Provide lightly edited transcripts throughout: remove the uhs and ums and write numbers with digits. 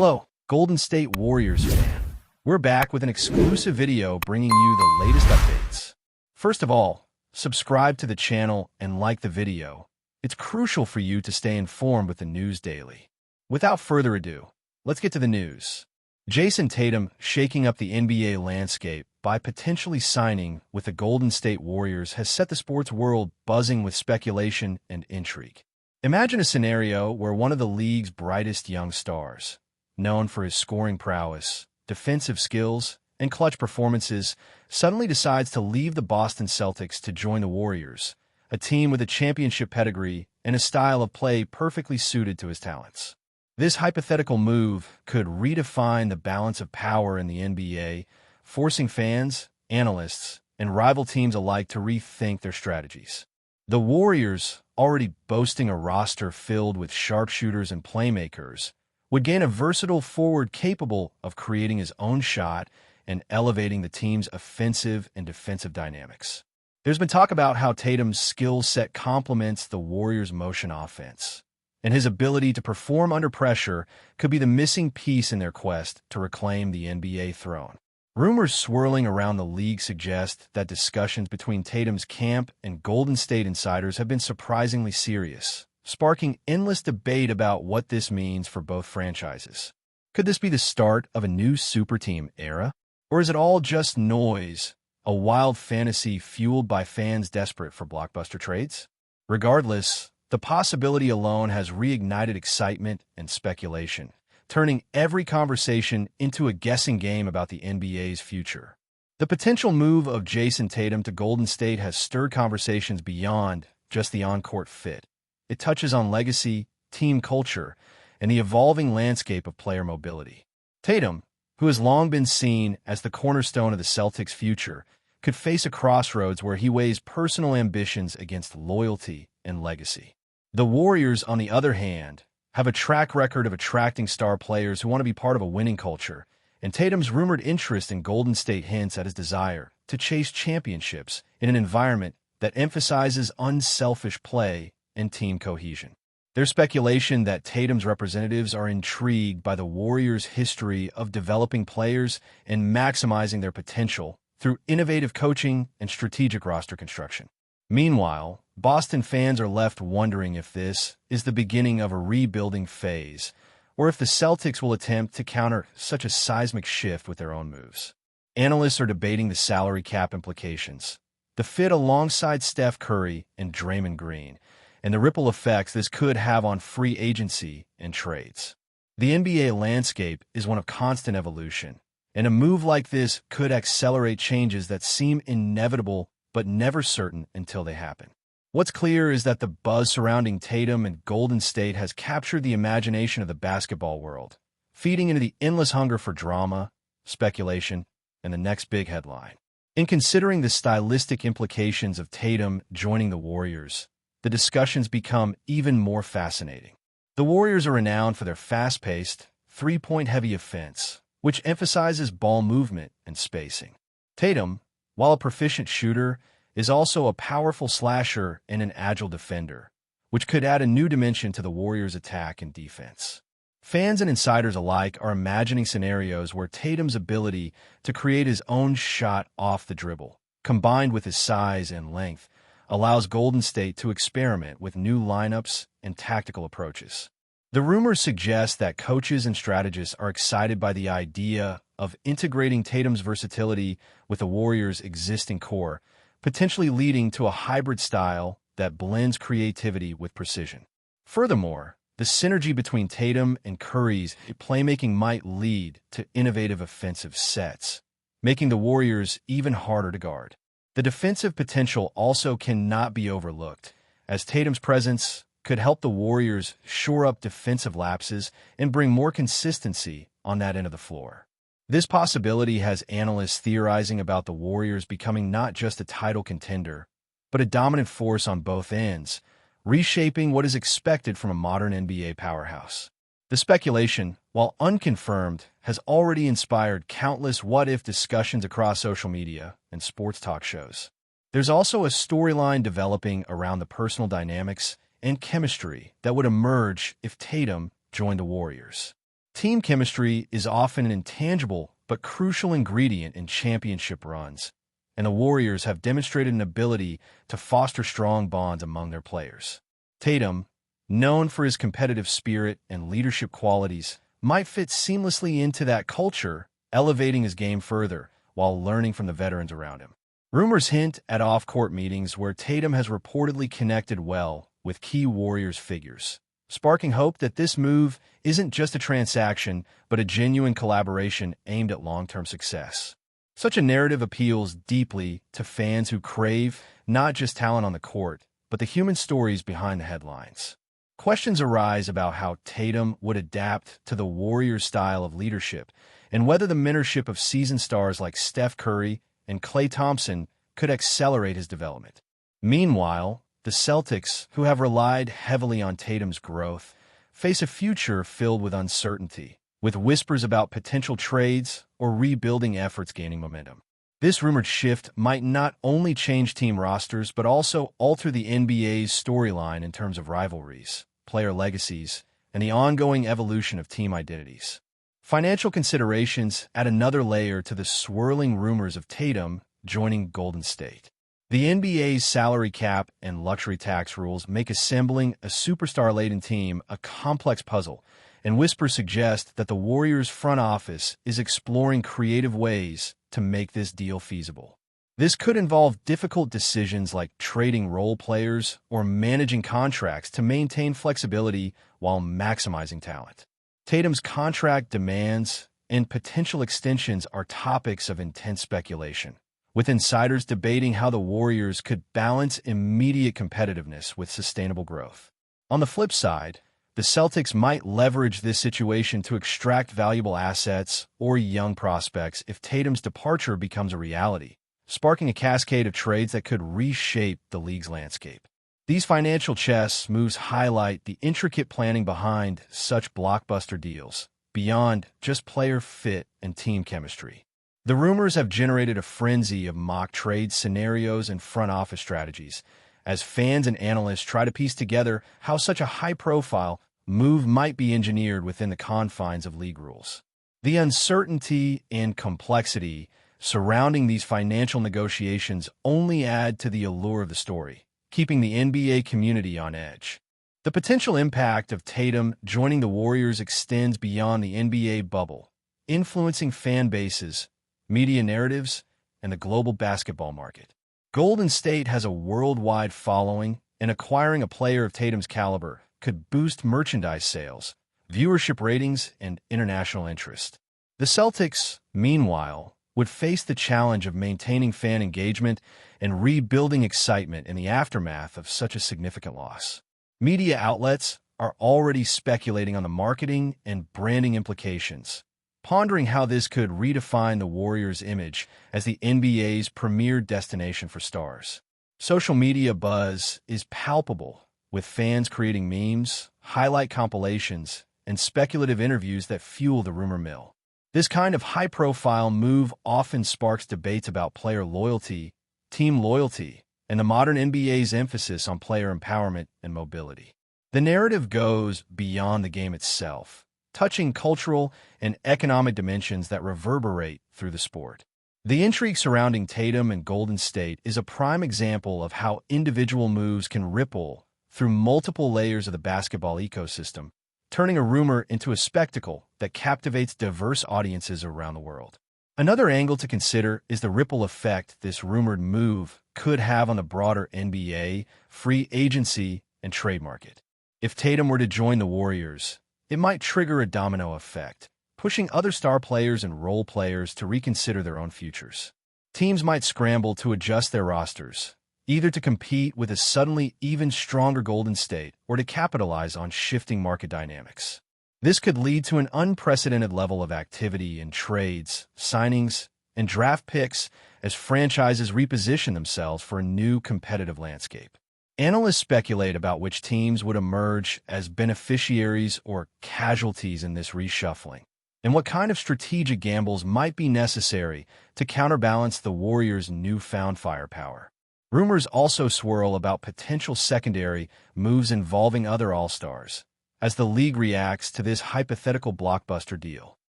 Hello, Golden State Warriors fan. We're back with an exclusive video bringing you the latest updates. First of all, subscribe to the channel and like the video. It's crucial for you to stay informed with the news daily. Without further ado, let's get to the news. JAYSON Tatum shaking up the NBA landscape by potentially signing with the Golden State Warriors has set the sports world buzzing with speculation and intrigue. Imagine a scenario where one of the league's brightest young stars, known for his scoring prowess, defensive skills, and clutch performances, suddenly decides to leave the Boston Celtics to join the Warriors, a team with a championship pedigree and a style of play perfectly suited to his talents. This hypothetical move could redefine the balance of power in the NBA, forcing fans, analysts, and rival teams alike to rethink their strategies. The Warriors, already boasting a roster filled with sharpshooters and playmakers, would gain a versatile forward capable of creating his own shot and elevating the team's offensive and defensive dynamics. There's been talk about how Tatum's skill set complements the Warriors' motion offense, and his ability to perform under pressure could be the missing piece in their quest to reclaim the NBA throne. Rumors swirling around the league suggest that discussions between Tatum's camp and Golden State insiders have been surprisingly serious, sparking endless debate about what this means for both franchises. Could this be the start of a new super team era? Or is it all just noise, a wild fantasy fueled by fans desperate for blockbuster trades? Regardless, the possibility alone has reignited excitement and speculation, turning every conversation into a guessing game about the NBA's future. The potential move of JAYSON Tatum to Golden State has stirred conversations beyond just the on-court fit. It touches on legacy, team culture, and the evolving landscape of player mobility. Tatum, who has long been seen as the cornerstone of the Celtics' future, could face a crossroads where he weighs personal ambitions against loyalty and legacy. The Warriors, on the other hand, have a track record of attracting star players who want to be part of a winning culture, and Tatum's rumored interest in Golden State hints at his desire to chase championships in an environment that emphasizes unselfish play and team cohesion. There's speculation that Tatum's representatives are intrigued by the Warriors' history of developing players and maximizing their potential through innovative coaching and strategic roster construction. Meanwhile, Boston fans are left wondering if this is the beginning of a rebuilding phase, or if the Celtics will attempt to counter such a seismic shift with their own moves. Analysts are debating the salary cap implications, the fit alongside Steph Curry and Draymond Green, and the ripple effects this could have on free agency and trades. The NBA landscape is one of constant evolution, and a move like this could accelerate changes that seem inevitable but never certain until they happen. What's clear is that the buzz surrounding Tatum and Golden State has captured the imagination of the basketball world, feeding into the endless hunger for drama, speculation, and the next big headline. In considering the stylistic implications of Tatum joining the Warriors, the discussions become even more fascinating. The Warriors are renowned for their fast-paced, three-point-heavy offense, which emphasizes ball movement and spacing. Tatum, while a proficient shooter, is also a powerful slasher and an agile defender, which could add a new dimension to the Warriors' attack and defense. Fans and insiders alike are imagining scenarios where Tatum's ability to create his own shot off the dribble, combined with his size and length, allows Golden State to experiment with new lineups and tactical approaches. The rumors suggest that coaches and strategists are excited by the idea of integrating Tatum's versatility with the Warriors' existing core, potentially leading to a hybrid style that blends creativity with precision. Furthermore, the synergy between Tatum and Curry's playmaking might lead to innovative offensive sets, making the Warriors even harder to guard. The defensive potential also cannot be overlooked, as Tatum's presence could help the Warriors shore up defensive lapses and bring more consistency on that end of the floor. This possibility has analysts theorizing about the Warriors becoming not just a title contender, but a dominant force on both ends, reshaping what is expected from a modern NBA powerhouse. The speculation, while unconfirmed, has already inspired countless what-if discussions across social media and sports talk shows. There's also a storyline developing around the personal dynamics and chemistry that would emerge if Tatum joined the Warriors. Team chemistry is often an intangible but crucial ingredient in championship runs, and the Warriors have demonstrated an ability to foster strong bonds among their players. Tatum, known for his competitive spirit and leadership qualities, might fit seamlessly into that culture, elevating his game further while learning from the veterans around him. Rumors hint at off-court meetings where Tatum has reportedly connected well with key Warriors figures, sparking hope that this move isn't just a transaction, but a genuine collaboration aimed at long-term success. Such a narrative appeals deeply to fans who crave not just talent on the court, but the human stories behind the headlines. Questions arise about how Tatum would adapt to the Warriors' style of leadership and whether the mentorship of seasoned stars like Steph Curry and Klay Thompson could accelerate his development. Meanwhile, the Celtics, who have relied heavily on Tatum's growth, face a future filled with uncertainty, with whispers about potential trades or rebuilding efforts gaining momentum. This rumored shift might not only change team rosters but also alter the NBA's storyline in terms of rivalries, player legacies, and the ongoing evolution of team identities. Financial considerations add another layer to the swirling rumors of Tatum joining Golden State. The NBA's salary cap and luxury tax rules make assembling a superstar-laden team a complex puzzle, and whispers suggest that the Warriors' front office is exploring creative ways to make this deal feasible. This could involve difficult decisions like trading role players or managing contracts to maintain flexibility while maximizing talent. Tatum's contract demands and potential extensions are topics of intense speculation, with insiders debating how the Warriors could balance immediate competitiveness with sustainable growth. On the flip side, the Celtics might leverage this situation to extract valuable assets or young prospects if Tatum's departure becomes a reality, sparking a cascade of trades that could reshape the league's landscape. These financial chess moves highlight the intricate planning behind such blockbuster deals, beyond just player fit and team chemistry. The rumors have generated a frenzy of mock trade scenarios and front office strategies, as fans and analysts try to piece together how such a high-profile move might be engineered within the confines of league rules. The uncertainty and complexity surrounding these financial negotiations only add to the allure of the story, keeping the NBA community on edge. The potential impact of Tatum joining the Warriors extends beyond the NBA bubble, influencing fan bases, media narratives, and the global basketball market. Golden State has a worldwide following, and acquiring a player of Tatum's caliber could boost merchandise sales, viewership ratings, and international interest. The Celtics, meanwhile, would face the challenge of maintaining fan engagement and rebuilding excitement in the aftermath of such a significant loss. Media outlets are already speculating on the marketing and branding implications, pondering how this could redefine the Warriors' image as the NBA's premier destination for stars. Social media buzz is palpable, with fans creating memes, highlight compilations, and speculative interviews that fuel the rumor mill. This kind of high-profile move often sparks debates about player loyalty, team loyalty, and the modern NBA's emphasis on player empowerment and mobility. The narrative goes beyond the game itself, touching cultural and economic dimensions that reverberate through the sport. The intrigue surrounding Tatum and Golden State is a prime example of how individual moves can ripple through multiple layers of the basketball ecosystem, turning a rumor into a spectacle that captivates diverse audiences around the world. Another angle to consider is the ripple effect this rumored move could have on the broader NBA, free agency, and trade market. If Tatum were to join the Warriors, it might trigger a domino effect, pushing other star players and role players to reconsider their own futures. Teams might scramble to adjust their rosters, either to compete with a suddenly even stronger Golden State or to capitalize on shifting market dynamics. This could lead to an unprecedented level of activity in trades, signings, and draft picks as franchises reposition themselves for a new competitive landscape. Analysts speculate about which teams would emerge as beneficiaries or casualties in this reshuffling, and what kind of strategic gambles might be necessary to counterbalance the Warriors' newfound firepower. Rumors also swirl about potential secondary moves involving other All-Stars, as the league reacts to this hypothetical blockbuster deal.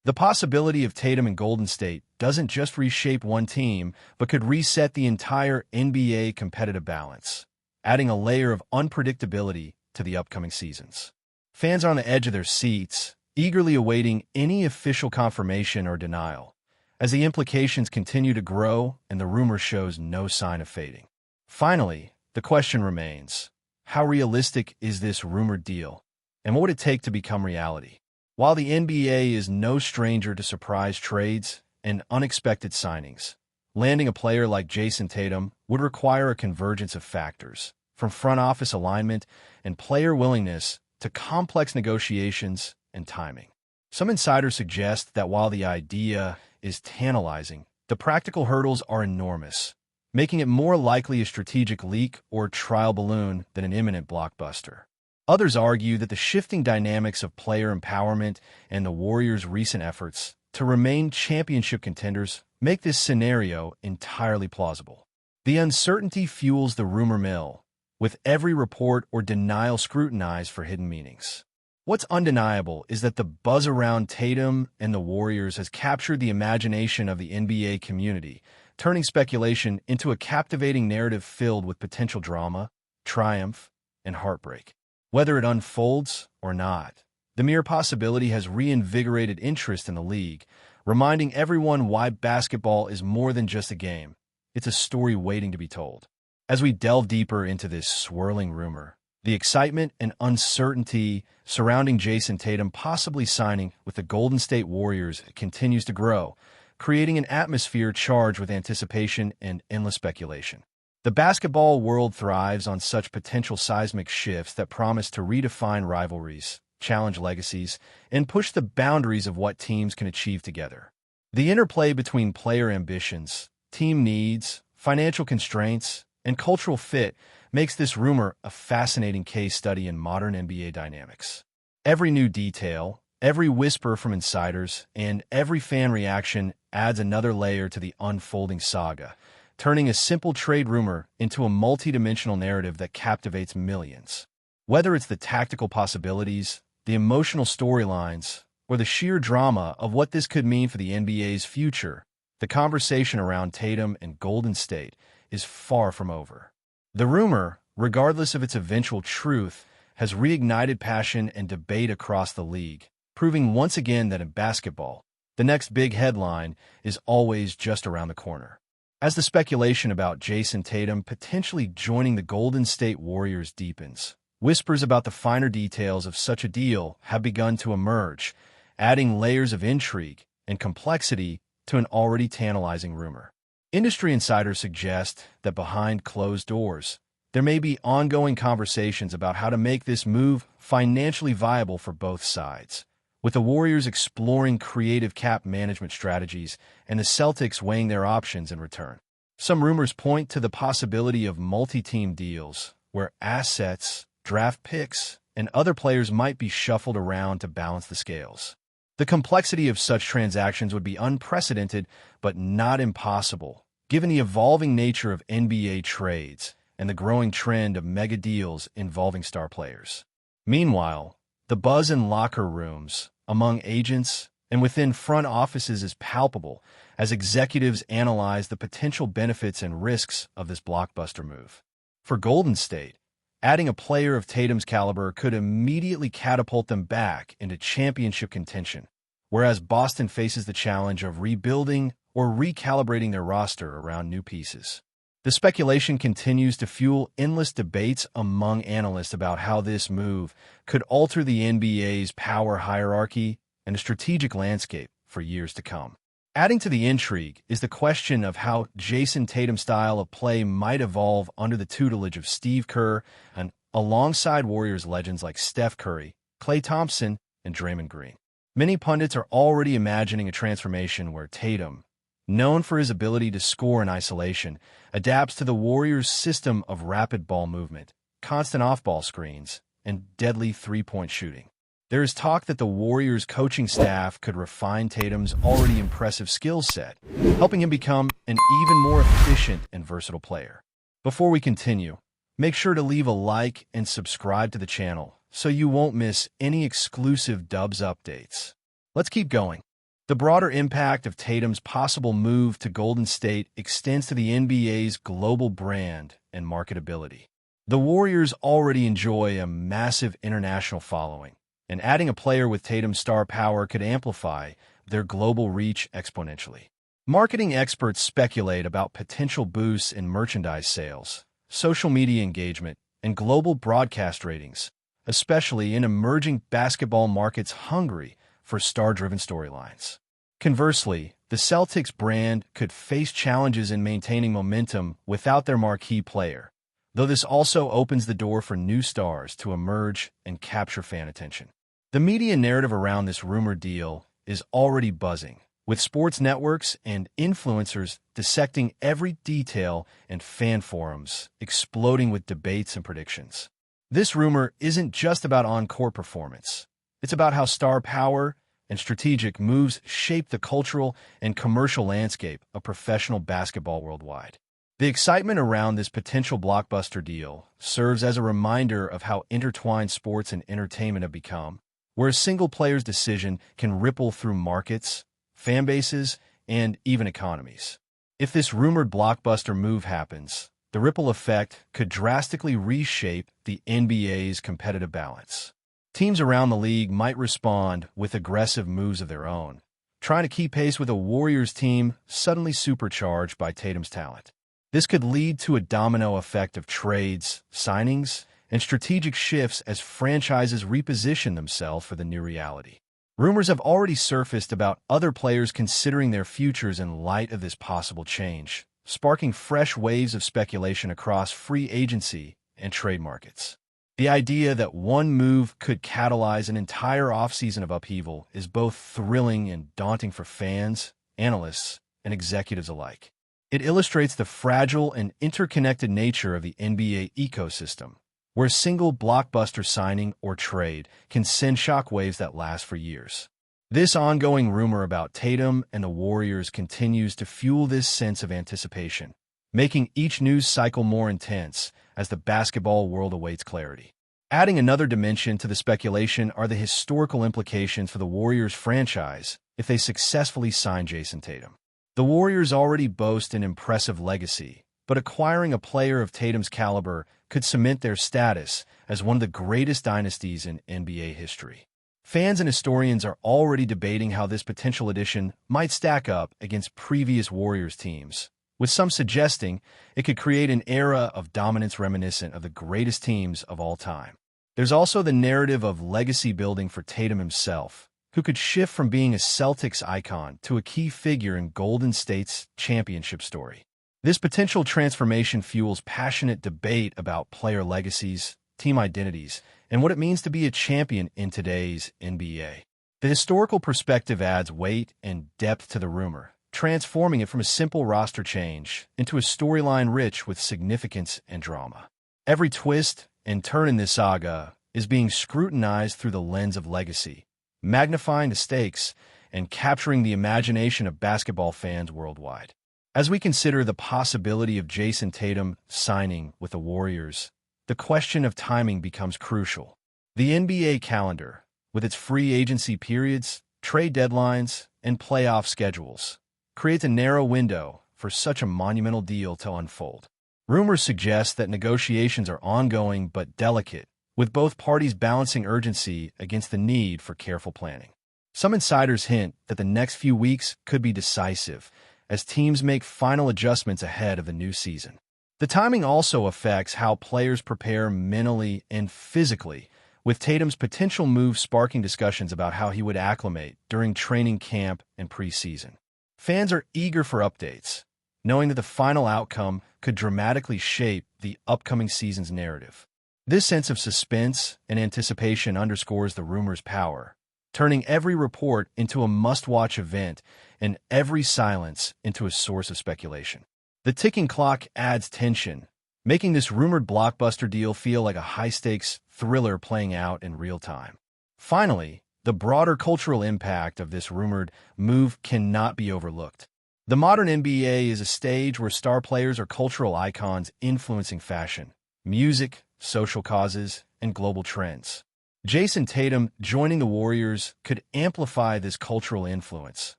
The possibility of Tatum and Golden State doesn't just reshape one team, but could reset the entire NBA competitive balance, adding a layer of unpredictability to the upcoming seasons. Fans are on the edge of their seats, eagerly awaiting any official confirmation or denial, as the implications continue to grow and the rumor shows no sign of fading. Finally, the question remains, how realistic is this rumored deal, and what would it take to become reality? While the NBA is no stranger to surprise trades and unexpected signings, landing a player like JAYSON Tatum would require a convergence of factors, from front office alignment and player willingness to complex negotiations and timing. Some insiders suggest that while the idea is tantalizing, the practical hurdles are enormous, making it more likely a strategic leak or trial balloon than an imminent blockbuster. Others argue that the shifting dynamics of player empowerment and the Warriors' recent efforts to remain championship contenders make this scenario entirely plausible. The uncertainty fuels the rumor mill, with every report or denial scrutinized for hidden meanings. What's undeniable is that the buzz around Tatum and the Warriors has captured the imagination of the NBA community, turning speculation into a captivating narrative filled with potential drama, triumph, and heartbreak. Whether it unfolds or not, the mere possibility has reinvigorated interest in the league, reminding everyone why basketball is more than just a game. It's a story waiting to be told. As we delve deeper into this swirling rumor, the excitement and uncertainty surrounding JAYSON Tatum possibly signing with the Golden State Warriors continues to grow, creating an atmosphere charged with anticipation and endless speculation. The basketball world thrives on such potential seismic shifts that promise to redefine rivalries, challenge legacies, and push the boundaries of what teams can achieve together. The interplay between player ambitions, team needs, financial constraints, and cultural fit makes this rumor a fascinating case study in modern NBA dynamics. Every new detail, every whisper from insiders, and every fan reaction adds another layer to the unfolding saga, turning a simple trade rumor into a multidimensional narrative that captivates millions. Whether it's the tactical possibilities, the emotional storylines, or the sheer drama of what this could mean for the NBA's future, the conversation around Tatum and Golden State is far from over. The rumor, regardless of its eventual truth, has reignited passion and debate across the league, proving once again that in basketball, the next big headline is always just around the corner. As the speculation about JAYSON Tatum potentially joining the Golden State Warriors deepens, whispers about the finer details of such a deal have begun to emerge, adding layers of intrigue and complexity to an already tantalizing rumor. Industry insiders suggest that behind closed doors, there may be ongoing conversations about how to make this move financially viable for both sides, with the Warriors exploring creative cap management strategies and the Celtics weighing their options in return. Some rumors point to the possibility of multi-team deals, where assets, draft picks, and other players might be shuffled around to balance the scales. The complexity of such transactions would be unprecedented, but not impossible, given the evolving nature of NBA trades and the growing trend of mega deals involving star players. Meanwhile, the buzz in locker rooms, among agents, and within front offices is palpable as executives analyze the potential benefits and risks of this blockbuster move. For Golden State, adding a player of Tatum's caliber could immediately catapult them back into championship contention, whereas Boston faces the challenge of rebuilding or recalibrating their roster around new pieces. The speculation continues to fuel endless debates among analysts about how this move could alter the NBA's power hierarchy and the strategic landscape for years to come. Adding to the intrigue is the question of how JAYSON Tatum's style of play might evolve under the tutelage of Steve Kerr and alongside Warriors legends like Steph Curry, Klay Thompson, and Draymond Green. Many pundits are already imagining a transformation where Tatum, known for his ability to score in isolation, adapts to the Warriors' system of rapid ball movement, constant off-ball screens, and deadly three-point shooting. There is talk that the Warriors' coaching staff could refine Tatum's already impressive skill set, helping him become an even more efficient and versatile player. Before we continue, make sure to leave a like and subscribe to the channel so you won't miss any exclusive Dubs updates. Let's keep going. The broader impact of Tatum's possible move to Golden State extends to the NBA's global brand and marketability. The Warriors already enjoy a massive international following, and adding a player with Tatum's star power could amplify their global reach exponentially. Marketing experts speculate about potential boosts in merchandise sales, social media engagement, and global broadcast ratings, especially in emerging basketball markets hungry for star-driven storylines. Conversely, the Celtics brand could face challenges in maintaining momentum without their marquee player, though this also opens the door for new stars to emerge and capture fan attention. The media narrative around this rumored deal is already buzzing, with sports networks and influencers dissecting every detail and fan forums exploding with debates and predictions. This rumor isn't just about on-court performance. It's about how star power and strategic moves shape the cultural and commercial landscape of professional basketball worldwide. The excitement around this potential blockbuster deal serves as a reminder of how intertwined sports and entertainment have become, where a single player's decision can ripple through markets, fan bases, and even economies. If this rumored blockbuster move happens, the ripple effect could drastically reshape the NBA's competitive balance. Teams around the league might respond with aggressive moves of their own, trying to keep pace with a Warriors team suddenly supercharged by Tatum's talent. This could lead to a domino effect of trades, signings, and strategic shifts as franchises reposition themselves for the new reality. Rumors have already surfaced about other players considering their futures in light of this possible change, sparking fresh waves of speculation across free agency and trade markets. The idea that one move could catalyze an entire offseason of upheaval is both thrilling and daunting for fans, analysts, and executives alike. It illustrates the fragile and interconnected nature of the NBA ecosystem, where a single blockbuster signing or trade can send shockwaves that last for years. This ongoing rumor about Tatum and the Warriors continues to fuel this sense of anticipation, making each news cycle more intense as the basketball world awaits clarity. Adding another dimension to the speculation are the historical implications for the Warriors franchise if they successfully sign JAYSON Tatum. The Warriors already boast an impressive legacy, but acquiring a player of Tatum's caliber could cement their status as one of the greatest dynasties in NBA history. Fans and historians are already debating how this potential addition might stack up against previous Warriors teams, with some suggesting it could create an era of dominance reminiscent of the greatest teams of all time. There's also the narrative of legacy building for Tatum himself, who could shift from being a Celtics icon to a key figure in Golden State's championship story. This potential transformation fuels passionate debate about player legacies, team identities, and what it means to be a champion in today's NBA. The historical perspective adds weight and depth to the rumor, transforming it from a simple roster change into a storyline rich with significance and drama. Every twist and turn in this saga is being scrutinized through the lens of legacy, magnifying the stakes and capturing the imagination of basketball fans worldwide. As we consider the possibility of JAYSON Tatum signing with the Warriors, the question of timing becomes crucial. The NBA calendar, with its free agency periods, trade deadlines, and playoff schedules, creates a narrow window for such a monumental deal to unfold. Rumors suggest that negotiations are ongoing but delicate, with both parties balancing urgency against the need for careful planning. Some insiders hint that the next few weeks could be decisive, as teams make final adjustments ahead of the new season. The timing also affects how players prepare mentally and physically, with Tatum's potential move sparking discussions about how he would acclimate during training camp and preseason. Fans are eager for updates, knowing that the final outcome could dramatically shape the upcoming season's narrative. This sense of suspense and anticipation underscores the rumor's power, turning every report into a must-watch event and every silence into a source of speculation. The ticking clock adds tension, making this rumored blockbuster deal feel like a high-stakes thriller playing out in real time. Finally, the broader cultural impact of this rumored move cannot be overlooked. The modern NBA is a stage where star players are cultural icons influencing fashion, music, social causes, and global trends. JAYSON Tatum joining the Warriors could amplify this cultural influence,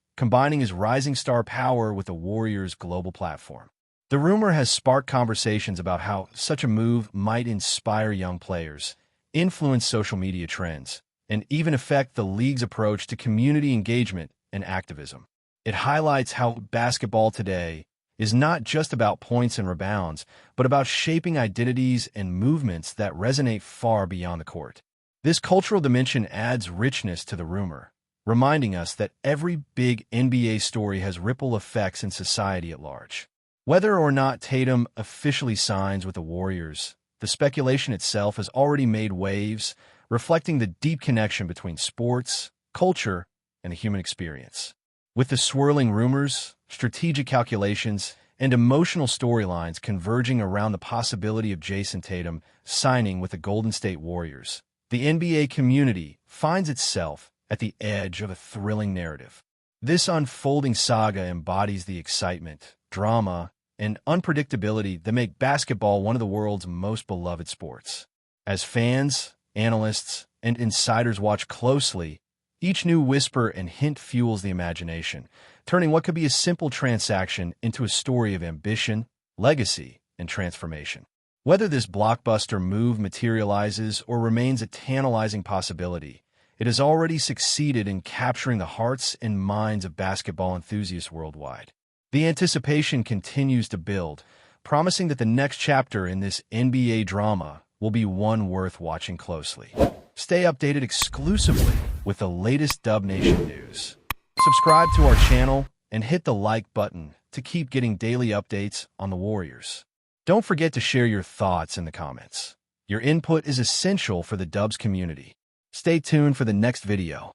combining his rising star power with the Warriors' global platform. The rumor has sparked conversations about how such a move might inspire young players, influence social media trends, and even affect the league's approach to community engagement and activism. It highlights how basketball today is not just about points and rebounds, but about shaping identities and movements that resonate far beyond the court. This cultural dimension adds richness to the rumor, reminding us that every big NBA story has ripple effects in society at large. Whether or not Tatum officially signs with the Warriors, the speculation itself has already made waves, reflecting the deep connection between sports, culture, and the human experience. With the swirling rumors, strategic calculations, and emotional storylines converging around the possibility of JAYSON Tatum signing with the Golden State Warriors, the NBA community finds itself at the edge of a thrilling narrative. This unfolding saga embodies the excitement, drama, and unpredictability that make basketball one of the world's most beloved sports. As fans, analysts, and insiders watch closely, each new whisper and hint fuels the imagination, turning what could be a simple transaction into a story of ambition, legacy, and transformation. Whether this blockbuster move materializes or remains a tantalizing possibility, it has already succeeded in capturing the hearts and minds of basketball enthusiasts worldwide. The anticipation continues to build, promising that the next chapter in this NBA drama will be one worth watching closely. Stay updated exclusively with the latest Dub Nation news. Subscribe to our channel and hit the like button to keep getting daily updates on the Warriors. Don't forget to share your thoughts in the comments. Your input is essential for the Dubs community. Stay tuned for the next video.